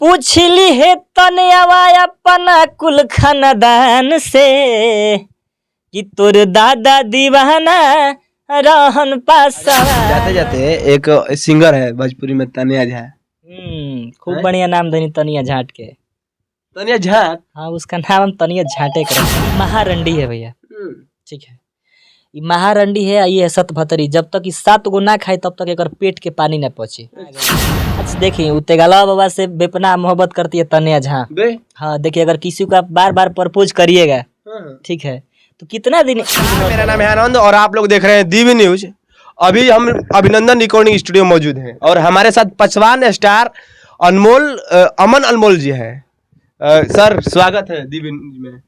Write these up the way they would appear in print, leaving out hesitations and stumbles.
पूछली है तनियावा अपना कुल खानदान से कि तोर दादा दीवाना रहन पासा। जाते जाते एक सिंगर है भोजपुरी में तनिया झा। खूब बढ़िया नाम धनी तनिया झाट के। तनिया झा? हाँ, उसका नाम हम तनिया झाटे कर। महारंडी है भैया, ठीक है। ये महारंडी है, ये है सतभतरी। जब तक ये 7 गो ना खाए तब तक एक पेट के पानी न पहुंचे। अच्छा देखिए, उतेगला बाबा से बेपनाह मोहब्बत करती है तनिया झा। हाँ देखिए, अगर किसी को आप बार बार प्रपोज करिएगा, ठीक है, तो कितना दिन। मेरा नाम है आनंद और आप लोग देख रहे हैं दीवी न्यूज। अभी हम अभिनंदन रिकॉर्डिंग स्टूडियो मौजूद हैं और हमारे साथ पचवान स्टार अमन अनमोल जी हैं। सर स्वागत है दीवी न्यूज में।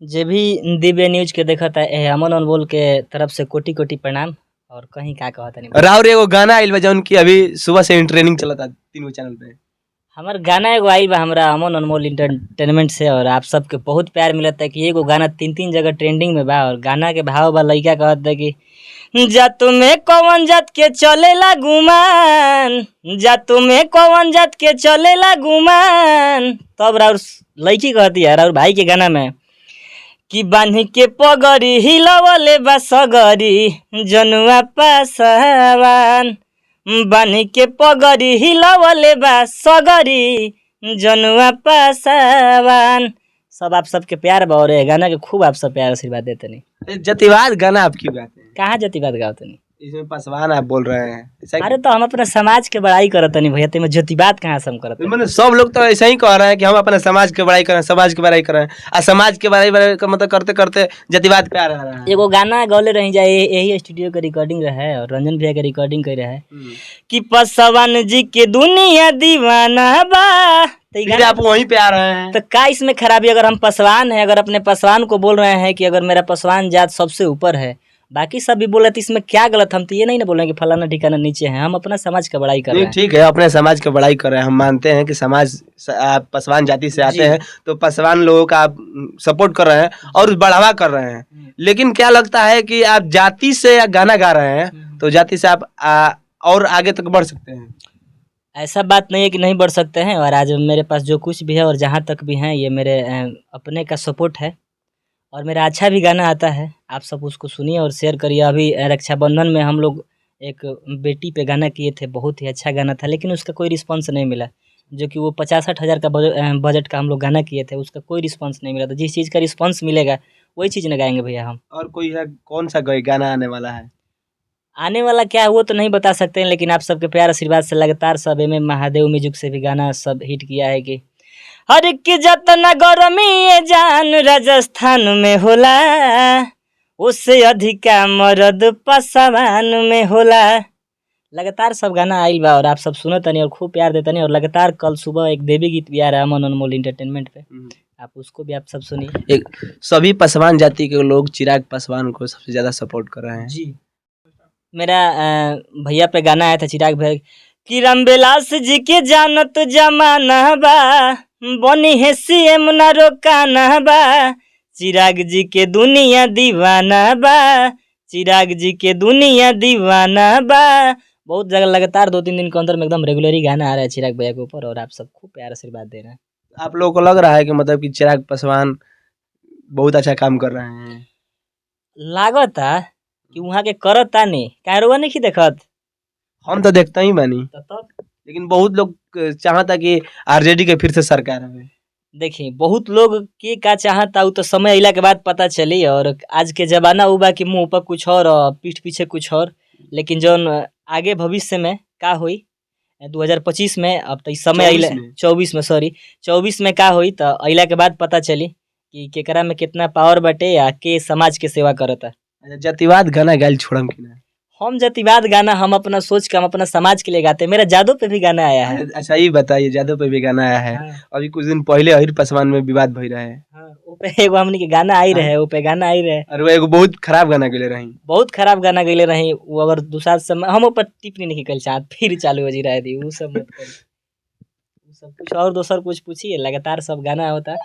जे भी दिव्य न्यूज के देखता है अमन अनमोल के तरफ से कोटि कोटि प्रणाम। और कहीं का कहता नहीं राउर एगो गाना आइल बा जौन की अभी सुबह से ट्रेनिंग चलता 3 चैनल पे। हमार गाना एगो आइल बा हमरा अमन अनमोल एंटरटेनमेंट से और आप सबके बहुत प्यार मिलता है कि एगो गाना 3 जगह ट्रेंडिंग में बा। और गाना के भाव बा लइका कहता है कि जा तुम्हें कौन जात के चलेला गुमान, जा तुम्हें कौन जात के चलेला गुमान। तब राउर लड़की कहती है राउर भाई के गाना में कि बान्ही के पगड़ी हिलवले बा सगरी जनुआ पासवान, बान्ही के पगड़ी हिलवले बा सगरी जनुआ पासवान। सब आप सबके प्यार बा और गाना के खूब आप सब प्यार आशीर्वाद देते नहीं। जतिवाद गाना आप क्यों गाते हैं? कहाँ जतिवाद गाते नहीं? इसमें पासवान आप बोल रहे हैं। अरे तो हम अपने समाज के बड़ाई करते नहीं भैया, तेमें जतिवाद कहाँ से हम करते? मैंने सब लोग तो ऐसा ही कह रहे हैं कि हम अपने समाज के बड़ाई करें, समाज की बड़ाई करें। और समाज के बड़ाई का मतलब करते करते जतिवाद पे आ रहा है। एगो गाना गौले रही जाए, यही स्टूडियो के रिकॉर्डिंग रहे और रंजन भैया के रिकॉर्डिंग कर रहे कि पासवान जी के दुनिया दीवाना बा। आप वहीं पे आ रहे हैं तो का इसमें खराबी? अगर हम पासवान हैं, अगर अपने पासवान को बोल रहे हैं कि अगर मेरा पासवान जात सबसे ऊपर है, बाकी सब भी बोले तो इसमें क्या गलत? हम तो ये नहीं ना बोल रहे कि फलाना ठिकाना नीचे है, हम अपना समाज का बड़ाई कर रहे हैं। ठीक है, अपने समाज का बड़ाई कर रहे हैं। हम मानते हैं कि समाज आप पासवान जाति से आते हैं तो पासवान लोगों का आप सपोर्ट कर रहे हैं और बढ़ावा कर रहे हैं। लेकिन क्या लगता है कि आप जाति से गाना गा रहे हैं तो जाति से आप और आगे तक बढ़ सकते हैं? ऐसा बात नहीं है कि नहीं बढ़ सकते हैं। और आज मेरे पास जो कुछ भी है और जहाँ तक भी हैं, ये मेरे अपने का सपोर्ट है और मेरा अच्छा भी गाना आता है। आप सब उसको सुनिए और शेयर करिए। अभी रक्षाबंधन में हम लोग एक बेटी पे गाना किए थे, बहुत ही अच्छा गाना था, लेकिन उसका कोई रिस्पांस नहीं मिला। जो कि वो 65-60 हज़ार का बजट का हम लोग गाना किए थे, उसका कोई रिस्पांस नहीं मिला। तो जिस चीज़ का रिस्पांस मिलेगा वही चीज़ न गाएंगे भैया हम। और कोई है कौन सा गाना आने वाला है? आने वाला क्या है वो तो नहीं बता सकते हैं, लेकिन आप सबके प्यार आशीर्वाद से लगातार सब में महादेव म्यूजिक से भी गाना सब हिट किया है कि हर की जतना गरमी ये जान राजस्थान में होला, उससे अधिका मर्द पासवान में होला। लगातार सब गाना आइल बा और आप सब सुनत नहीं और खूब प्यार देते नहीं। और लगातार कल सुबह एक देवी गीत भी आ रहा है अमन अनमोल एंटरटेनमेंट पे, आप उसको भी आप सब सुनिए। एक सभी पासवान जाति के लोग चिराग पासवान को सबसे ज्यादा सपोर्ट कर रहे हैं जी। मेरा भैया पे गाना आया था चिराग भैया कि रामविलास जी के जानत जमाना बा, बनी है सीएम ना रोकाना बा, चिराग जी के दुनिया दीवाना बा, चिराग जी के दुनिया दीवाना बा। बहुत जगह लगातार 2-3 दिन के अंदर में एकदम रेगुलरी गाना आ रहा है चिराग भैया के ऊपर और आप सब खूब प्यार आशीर्वाद दे रहे हैं। आप लोगों को लग रहा है कि मतलब कि चिराग पासवान बहुत अच्छा काम कर रहे हैं? लागता कि वहाँ के करता नहीं, कारोबार नहीं देखत। हम तो देखता ही बानी, तब लेकिन बहुत लोग चाहता कि आरजेडी के फिर से सरकार है। देखिए, बहुत लोग के का चाहता तो समय अइला के बाद पता चली। और आज के जमाना वो बा कि मुंह पर कुछ और पीठ पीछे कुछ और। लेकिन जो आगे भविष्य में का हुई 2025 में, अब तो इस समय अइला 24 में का हुई तो अइला के बाद पता चली कि केकरा में कितना पावर बटे या के समाज के सेवा करता। जातिवाद गाना गाइल छोड़म कि ना? हम जातिवाद गाना हम अपना सोच के हम अपना समाज के लिए गाते हैं। मेरा जादव पे भी गाना आया है। अच्छा ये बताइए, जादव पे भी गाना आया है? हाँ। अभी कुछ दिन पहले अहिर पासवान में विवाद भई रहे। हाँ, वो पे एगो हमनी के गाना आई रहे, वो पे गाना आई रहे और वो एगो बहुत खराब गाना गले रही, बहुत खराब गाना गले रही। वो अगर दूसरा समय हम ऊपर टिप्पणी नहीं कर चाहत, फिर चालू हो जी रहा थी वो सब मत करी। वो सब कुछ और दोसर कुछ पूछिए, लगातार सब गाना होता।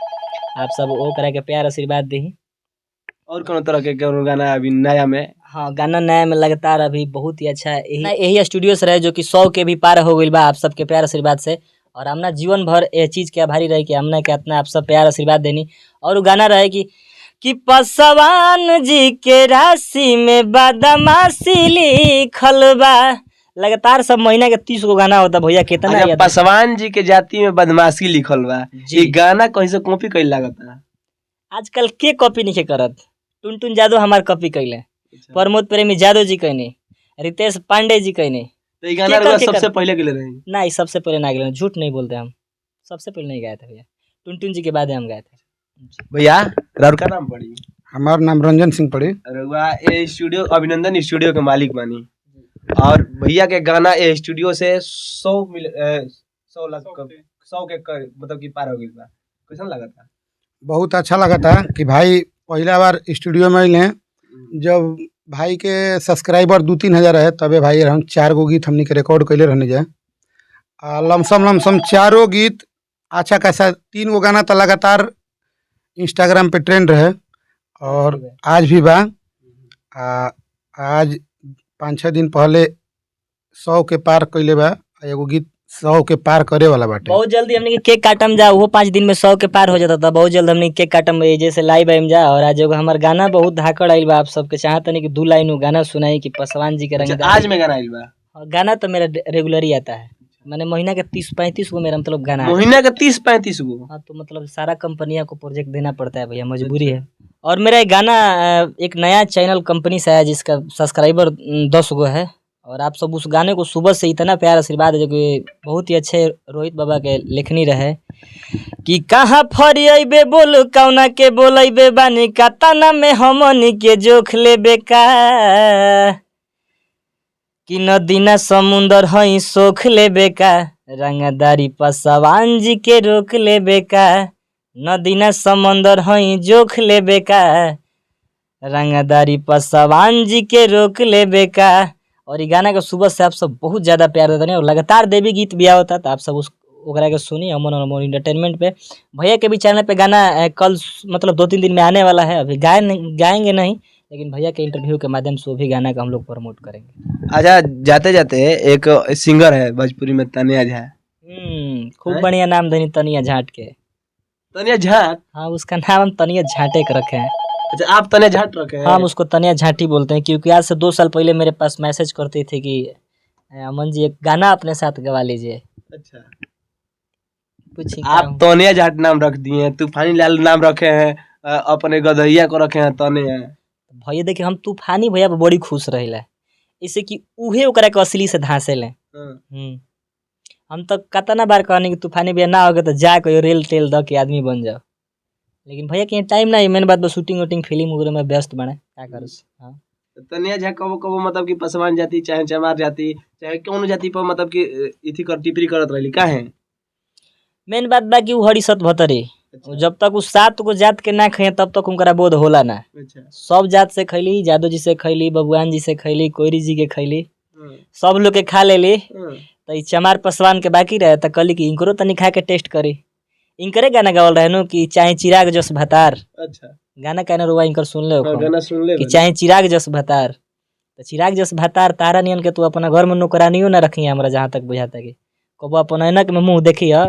आप सब वो करा के प्यार आशीर्वाद दी। और कौन तरह के गाना अभी नया में? हाँ, गाना नया में लगातार अभी बहुत ही अच्छा है। यही स्टूडियो से रहे जो कि 100 के भी पार हो गई बा आप सबके प्यार आशीर्वाद से। और हमना जीवन भर ये चीज के आभारी रहे कि हमने के इतना आप सब प्यार आशीर्वाद देनी। और वो गाना रहे कि पासवान जी के राशि में बदमाशी लिखल बा। लगातार सब महीना के 30 गो गाना होता भैया, कितना याद है? पासवान जी के जाति में बदमाशी लिखल बा, ये गाना कहीं से कॉपी कइल लागता। आजकल के कॉपी नहीं करत। टुनटुन जादव हमार कॉपी कैले, प्रमोद प्रेमी जादव जी कहने, रितेश पांडे जी कहने। तो ये गाना सबसे पहले के लिए रही? नहीं, सबसे पहले ना गए, झूठ नहीं बोलते हम, सबसे पहले नहीं गाए थे भैया। टुनटुन जी के बाद हम गाए थे भैया। राउर का नाम पड़ी? हमारा नाम रंजन सिंह पड़ी। रउआ ये स्टूडियो अभिनंदन स्टूडियो के मालिक बानी, और भैया के गाना ये स्टूडियो से 100 लाख 100 के मतलब कि पार हो गई बा। कैसा लगा था? बहुत अच्छा लगा था कि भाई पहला बार स्टूडियो में अइले। जब भाई के सब्सक्राइबर 2-3 हज़ार है तबे भाई हम 4 गो गीत हमने के रिकॉर्ड कैले रहने जाए। लमसम 4 गीत अच्छा खासा, 3 गो गाना तो लगातार इंस्टाग्राम पे ट्रेंड रहे और आज भी बा। आज 5-6 दिन पहले 100 के पार कैले बा, एगो गीत 100 के पार करे वाला बाटे। बहुत जल्दी हमने केक काटम जा, वो 5 दिन में 100 के पार हो जाता था। बहुत जल्द हमने केक काटम जैसे लाइव आइम जा। और आज एगो हमार गाना बहुत धाकड़ आइल बा, आप सबके चाहते नहीं कि 2 लाइन गाना सुनाई कि पासवान जी के रंग। आज में गाना आइल बा? गाना तो मेरा रेगुलर ही आता है, मैंने महीना के 30-35 गो मेरा मतलब गाना। महीना के 30-35 गो? हाँ, तो मतलब सारा कंपनियों को प्रोजेक्ट देना पड़ता है भैया, मजबूरी है। और मेरा एक गाना एक नया चैनल कंपनी से आया जिसका सब्सक्राइबर 10 गो है। और आप सब उस गाने को सुबह से इतना प्यार आशीर्वाद है, जो कि बहुत ही अच्छे रोहित बाबा के लेखनी रहे कि कहाँ फरियाबे बोल कौना के बोलैबे बानी का तना में हमनी के जोख लेबे का कि नदी ना समुंदर हई सोख लेबे का रंगदारी पासवान जी के रोक लेबे का नदी ना समुंदर हई जोख लेबे का रंगदारी पासवान जी के रोक लेबे का। और ये गाना के सुबह से आप सब बहुत ज़्यादा प्यार देते हैं और लगातार देवी गीत भी होता तो आप सब उस ओकरा के सुनिए अमन अनमोल एंटरटेनमेंट पे। भैया के भी चैनल पे गाना कल मतलब 2-3 दिन में आने वाला है। अभी गाएंगे नहीं, लेकिन भैया के इंटरव्यू के माध्यम से वो भी गाना का हम लोग प्रमोट करेंगे। अच्छा, जाते जाते एक सिंगर है भोजपुरी में, तनिया झा। खूब बढ़िया नाम धनी तनिया झाट के। तनिया झाट? हाँ, उसका नाम हम तनिया झाटे के रखे हैं। अच्छा, आप तनिया झाट रखे हैं? हम उसको तनिया झाटी बोलते हैं, क्योंकि आज से 2 साल पहले मेरे पास मैसेज करती थी कि अमन जी एक गाना अपने साथ गवा लीजिए। अच्छा, पूछिए। आप तनिया झाट नाम रख दिए, तूफानी लाल नाम रखे हैं, अपने गदहिया को रखे हैं तनिया। भैया देखिए, हम तूफानी भैया पर बड़ी खुश रहिला, इससे कि उहे ओकरा के असली से धांसे ले। हम तो कतना बार कहने कि तूफानी भैया ना होगे तो जा कोई रेल तेल द के आदमी बन जाओ, लेकिन भैया के टाइम नहीं। मेन बात बस शूटिंग वूटिंग फिल्म वगैरह में व्यस्त बने, क्या करो। हाँ, तनिया झा कबो मतलब कि पासवान जाति चाहे चमार जाति चाहे कौन जाति पर मतलब कि इथी कर टिप्पणी करत रहली काहे? मेन बात बा कि उ हरी सत भतरी। अच्छा। जब तक उस 7 गो जात के ना खाए तब तक उनका बोध होला ना। अच्छा। सब जात से खैली, जादव जी से खैली, बबुआन जी से खैली, कोयरी जी के खैली, सब लोग के खा लेली। तो ई चमार पासवान के बाकी रहे तो कहली कि इनकरो तनी खा के टेस्ट करी। इनकरे गाना गावल रहे नु कि चाहे चिराग जस भतार। अच्छा, गाना कहने रुआ इनकर सुन ले हाँ, गाना सुन ले कि चाहे चिराग जस भतार। तो चिराग जस भतार तारा नियन के तू अपना घर में नौकरानियो ना रखी हमरा, जहाँ तक बुझाता कि कबो अपन ऐनक में मुंह देखी है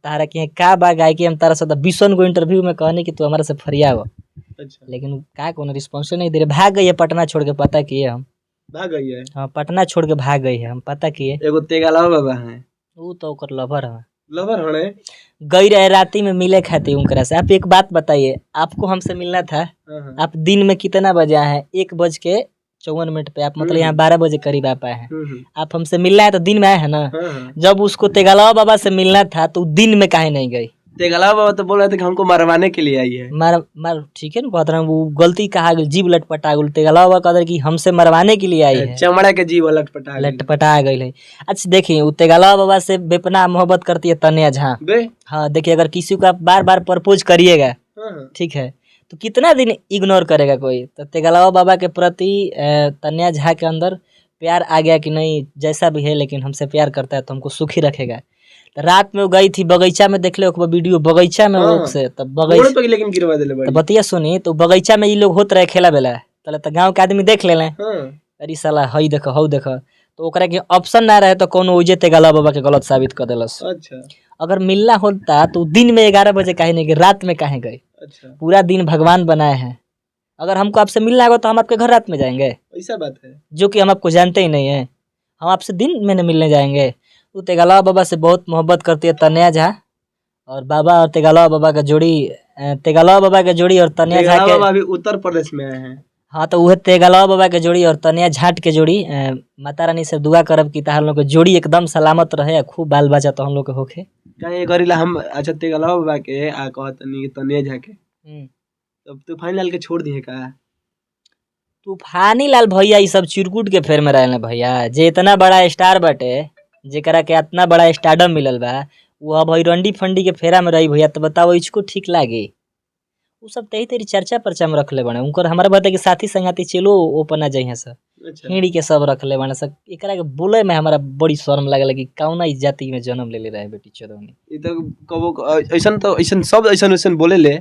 तारा के का बा गाय के। हम तारा से 20 गो इंटरव्यू में कहने कि तू हमारा से फरियाव। अच्छा, लेकिन का कोनो रिस्पॉन्स नहीं दे रहे, भाग गई है पटना छोड़ के। पता किए हम भाग गई है? हाँ, पटना छोड़ के भाग गई है, हम पता किए। एगो तेगालावा बाबा है, वो तो ओकर लवर है, लवर हणे गई रहे राती में मिले खाती उनकरा से। आप एक बात बताइए, आपको हमसे मिलना था, आप दिन में कितना बजे आए हैं? 1:54 पे। आप मतलब यहाँ 12 बजे करीब आप आए हैं। आप हमसे मिलना है तो दिन में आए हैं ना। जब उसको तेगालावा बाबा से मिलना था तो दिन में काहे नहीं गई? तेगालावा बाबा तो बोल रहे थे कि हमको मरवाने के लिए आई है। मार ठीक है ना, कहते रहे वो गलती कहा गई, जीव लटपटा गई। तेगालावा बाबा कहते कि हमसे मरवाने के लिए आई है, चमड़ा के जीव लटपटा गई है। अच्छा देखिए, वो तेगालावा बाबा से बेपनाह मोहब्बत करती है तनिया झा। हाँ देखिए, अगर किसी को आप बार बार प्रपोज करिएगा, ठीक है, तो कितना दिन इग्नोर करेगा कोई? तो तेगालावा बाबा के प्रति तनिया झा के अंदर प्यार आ गया कि नहीं, जैसा भी है लेकिन हमसे प्यार करता है तो हमको सुखी रखेगा। तो रात में वो गई थी बगीचा में, देख ले वीडियो बगीचा में लोग से। तब बगीचा लेकिन गिरवा देले बड़ी। तो बतिया सुनी, तो बगीचा में ये लोग होत रहे खेला बेला, तो गाँव के आदमी देख ले। अरे साला हई देखो हऊ देखो। तो ओकरा के ऑप्शन ना रहे तो कोनो उजे तेगला बाबा के गलत साबित कर देलस। अच्छा अगर मिलना होता तो दिन में 11 बजे काहे नहीं गए, रात में काहे गए? अच्छा, पूरा दिन भगवान बनाए हैं। अगर हमको आपसे मिलना होगा तो हम आपके घर रात में जाएंगे, ऐसा बात है। जो कि हम आपको जानते ही नहीं है। हम आपसे दिन में मिलने जाएंगे। तो तेगला बाबा से बहुत मोहब्बत करती है तन्या झा, और बाबा और तेगला बाबा का जोड़ी, तेगला बाबा के जोड़ी और तन्या झा के, अभी उत्तर प्रदेश में आए हैं। हाँ तो वह तेगला बाबा के जोड़ी और तन्या झाट के जोड़ी, माता रानी से दुआ करब कि तार लोग के जोड़ी एकदम सलामत रहे, खूब बाल बच्चा तो हम लोग के होखे। कहीं करीला हम अच्छा तेगला बाबा के आ कहतनी तनिया जाके तब तूफानी लाल के छोड़ दिए का? तूफानी लाल भैया ई सब चिरकुट के फेर में रहले भैया। जे इतना बड़ा स्टार बाटे, जेकरा के इतना बड़ा स्टारडम मिलल बा, वो अब हई रंडी फंडी के फेरा में रही भैया, तो बताओ इसको ठीक लागे? उ सब तेरी तेरी चर्चा पर्चा में रखले बने। उनकर हमारा बात है कि साथी संगाती चलो ओपन आ जाइए सब, अच्छा हिड़ी के सब रखले बने सब। एकरा के बोले में हमारा बड़ी शर्म लागल कि कौना इस जाति में जन्म ले रहे बेटी चोदौनी। ये तो कबो ऐसन तो ऐसन शब्द ऐसन बोले ले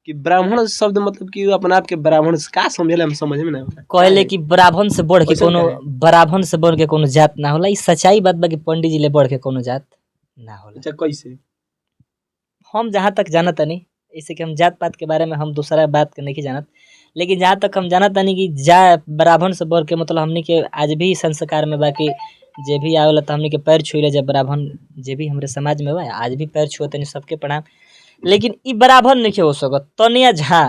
कि ब्राह्मण शब्द मतलब कि अपना आप के ब्राह्मण से का समझेला, हम समझ में ना आवता। कहले कि ब्राह्मण से बढ़ के कैसन कोनो, कहे? ब्राह्मण से बढ़ के कोनो जात ना होला। ई सच्चाई बात बा कि पंडित जी ले बढ़ के कोनो जात ना होला। अच्छा कैसे? हम जहाँ तक जानत तनी, ऐसे कि हम जात पात के बारे में हम दूसरा बात के नहीं जानत, लेकिन जहाँ तक हम जानत तनी कि ब्राह्मण से बढ़ के मतलब हमनी के आज भी संस्कार में बाकी जे भी आवेला तो हमनी के पैर छुइले। जब ब्राह्मण जे भी हमरे समाज में बा आज भी पैर छुअतनी, सबके प्रणाम। लेकिन ई ब्राह्मण नहीं हो सकत तनिया झा।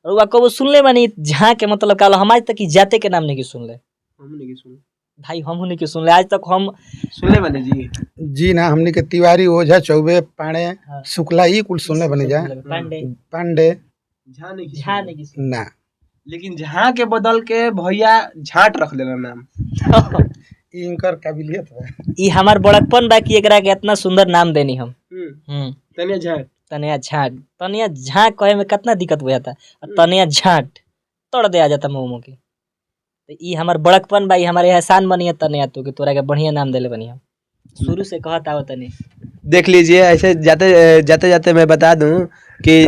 और कबो सुनले बानी झा के मतलब का? हम आज तक ई जाते के नाम नहीं सुनले हम नहीं सुन भाई, हम नहीं के सुनले आज तक। हम सुनले बने जी। जी ना, हमने के तिवारी, ओझा, चौबे, पांडे, हाँ। शुक्ला ही कुल सुनले बने जा। पांडे पांडे झा नहीं झा नहीं सुनले। ना, लेकिन झा के बदल के भैया झाट रख लेना नाम। ई इनकर काबिलियत है। ई हमार बड़कपन बा कि एकरा के इतना सुंदर नाम देनी हम। तनिया झाट। तनिया झाट, तनिया झा कहे में कितना दिक्कत हो जाता, और तनिया झाट तोड़ दे आ जाता मुंह के। तो ई हमार बड़कपन बा, ई हमारे एहसान बनिया तनिया तो कि तोरा के बढ़िया नाम देले बनी हम। शुरू से कहत आवत तनी। देख लीजिए, ऐसे जाते जाते जाते मैं बता दूं कि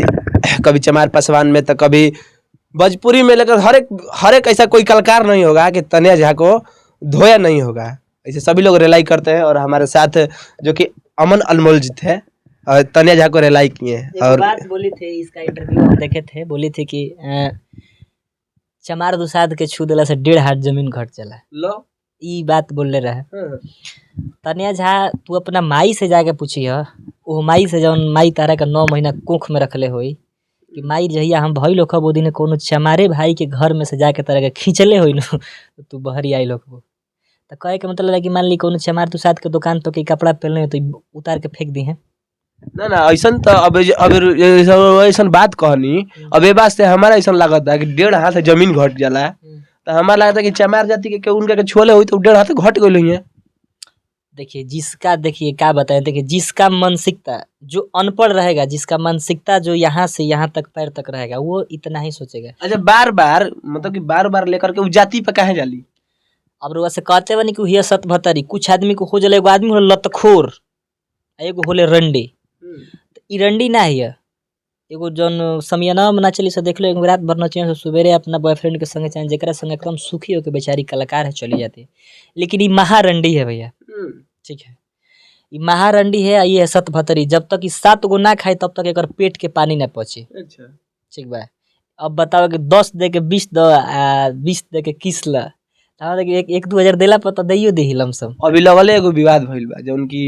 कभी चमार पासवान में तो कभी भोजपुरी में, लेकर हर एक ऐसा कोई कलाकार नहीं होगा कि तनिया झा को धोया नहीं होगा। ऐसे सभी लोग रिलाई करते हैं। और हमारे साथ जो कि अमन अनमोल जी थे, और तनिया झा को रिलाई किए हैं। एक और बात बोली थी, इसका इंटरव्यू हम देखे थे, बोली थी कि चमार दुसाद के छू देला से 1.5 हाथ जमीन घट चला। लो ई बात बोलले रहे। तनिया झा तू अपना माई से जाके पूछी है, वो माई से जौन माई तारा का 9 महीना कोख में रखले होई, कि माई जहिया हम भई लोग वो दिन कोनो चमारे भाई के घर में से जाके तारा के खींचले होई न, तो तू बहरी आई लोग। तो कहे के मतलब है कि मान ली कोनो चमार दुसाद के दुकान तो के कपड़ा पहनले हो तो उतार के फेंक दी है। ना ना ऐसा तो अब ऐसा बात कहनी, अब ये बात से हमारा ऐसा लगता है कि 1.5 हाथ जमीन घट जाला। तो हमारा लगता है कि चमार जाति के उनका के छोले हुई तो 1.5 हाथ घट गई है। देखिए जिसका, देखिए क्या बताएं, देखिए जिसका मानसिकता जो अनपढ़ रहेगा, जिसका मानसिकता जो यहाँ से यहाँ तक पैर तक रहेगा, वो इतना ही सोचेगा। अच्छा बार बार मतलब कि बार बार लेकर के उस जाति पे काहे जाली? अब रुआ से कहते बनी कि हिया सत भतरी, कुछ आदमी को हो जले, एगो आदमी हो लतखोर, एगो होले रंडी। तो ई रंडी ना हिया, एगो जौन समियाना में ना चली से देख लो, एगो रात भर नचिया से सवेरे अपना बॉयफ्रेंड के संगे चाहे जेकरा संगे एकदम सुखी होकर बेचारी कलाकार है चली जाती है। लेकिन ये महारंडी है भैया, ठीक है, ये महारंडी है। ये है सत भतरी, जब तक ये 7 गो ना खाए तब तक एक पेट के पानी ना पचे। अच्छा ठीक बा। अब बताओ कि 10 दे के 20 दो, 20 दे के किस ला, एक 2 हजार देला पर तो दैयो दे लमसम। अभी लगले एगो विवाद भइल बा जौन की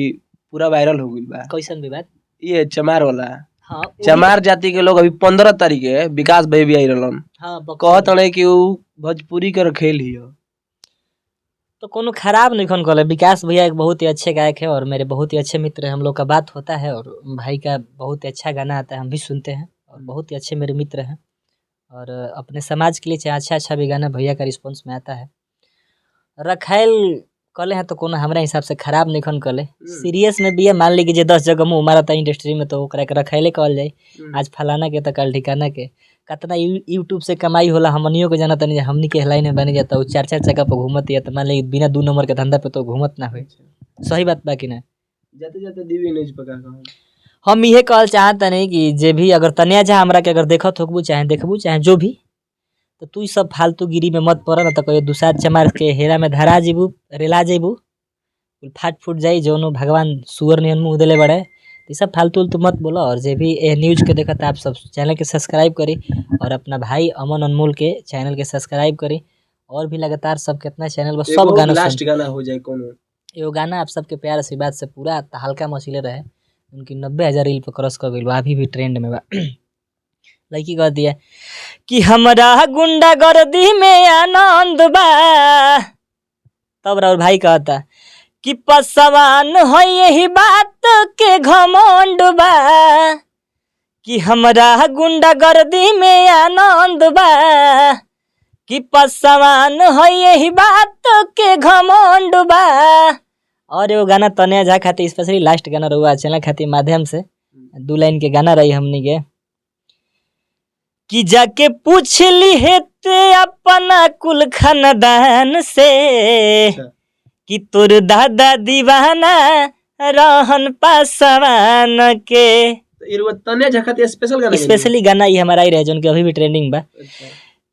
पूरा वायरल हो गइल बा। कैसन विवाद? ये चमार वाला। हाँ चमार जाति के लोग अभी 15 तारीख के विकास भाई भी आई रहलन, हाँ कहत रहे कि उ भोजपुरी के खेल ही हो। तो कोनो खराब नहीं खन कहले। विकास भैया एक बहुत ही अच्छे गायक है और मेरे बहुत ही अच्छे मित्र हैं। हम लोग का बात होता है और भाई का बहुत ही अच्छा गाना आता है, हम भी सुनते हैं और बहुत ही अच्छे मेरे मित्र हैं। और अपने समाज के लिए चाहे अच्छा भी गाना भैया का रिस्पॉन्स में आता है। रखायल कले हैं तो कोनो हमारा हिसाब से खराब नहीं खन कले। सीरियस में भी है, मान ली कि जे 10 जगह मुँह मारा था इंडस्ट्री में तो ओकरा के रखायले कहल जाए। आज फलाना के तो कल ठिकाना के, कितना यूट्यूब से कमाई होला हमनियों को जाना तनी, हमनी के हेडलाइन में बन जाता, 4 जगह पर घूमत है। तो मान ली बिना 2 नंबर के धंधा पे तो घूमत ना हो। सही बात बाकी ना जाते जाते दीवी न्यूज पका कहल। हम ये कहल चाहत नहीं कि जे भी अगर तनिया झा हमरा के अगर देखत होकबू चाहे देखबू चाहे जो भी, तो तू सब फालतू गिरी में मत पड़ ना, तो कहियो दूसरा चमार के हेरा में धरा जेबू, रेला जेबू, फाट फूट जाई जोनो भगवान सुअर नियन मुँह देले बड़े। ये सब फालतू तो मत बोलो। और जे भी ये न्यूज़ के देखा आप सब चैनल के सब्सक्राइब करी और अपना भाई अमन अनमोल के चैनल के सब्सक्राइब करी। और भी लगातार सब कितना चैनल पर सब गाना लास्ट गाना हो जाए कौन एगो गाना आप सबके प्यार आशीर्वाद से पूरा हल्का मसीले रहे, उनकी 90,000 रील पर क्रॉस कर गई, अभी भी ट्रेंड में बा। लड़की कह दिया कि हमरा गुंडा गर्दी में आनंद बा, तब राउर भाई कहता कि पसवान हो यही बात के घमंड बा, कि हमरा गुंडा गर्दी में आनंद बा, कि पसवान हो यही बात के घमंड बा। और एगो गाना तने जा खातिर स्पेशली लास्ट गाना रहुआ चैनल खातिर माध्यम से 2 लाइन के गाना रही हमनी के कि जाके पूछ ली हेते अपना कुल खानदान से कि तोर दादा दीवाना रहन पासवान के। तने झखत स्पेशल गाना स्पेशली गाना ये हमारा ही रहे जो अभी भी ट्रेंडिंग बा।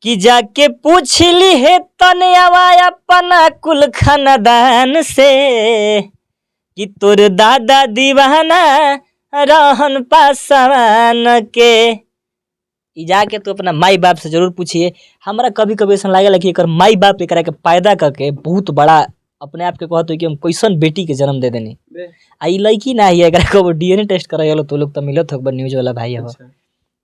कि जाके पूछ ली है तने अपना कुल खानदान से कि तोर दादा दीवाना रहन पासवान के। जाके तो अपना माई बाप से जरूर पूछिए। हमारा कभी कभी ऐसा लागेला कि एकर माई बाप एकरा के पैदा करके बहुत बड़ा अपने आप के कहते कि हम कैसन बेटी के जन्म दे देनी। आई लड़की ना है एकरा को डीएनए टेस्ट कराइलो तो लोग तो मिलत हो न्यूज वाला भाई हो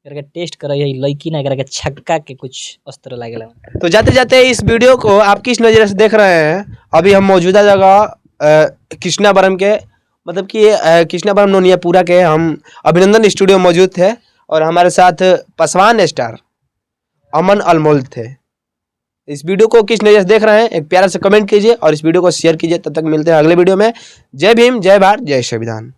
करके टेस्ट कराइए लड़की ना करके छक्का के कुछ अस्त्र लागेला। तो जाते जाते इस वीडियो को आप किस नज़र से देख रहे हैं? अभी हम मौजूदा जगह कृष्णावरम के मतलब कि कृष्णावरम नोनियापुरा के हम अभिनंदन स्टूडियो मौजूद थे और हमारे साथ पसवान स्टार अमन अनमोल थे। इस वीडियो को किस नज़र से देख रहे हैं एक प्यारा से कमेंट कीजिए और इस वीडियो को शेयर कीजिए। तब तक मिलते हैं अगले वीडियो में। जय भीम, जय भारत, जय संविधान।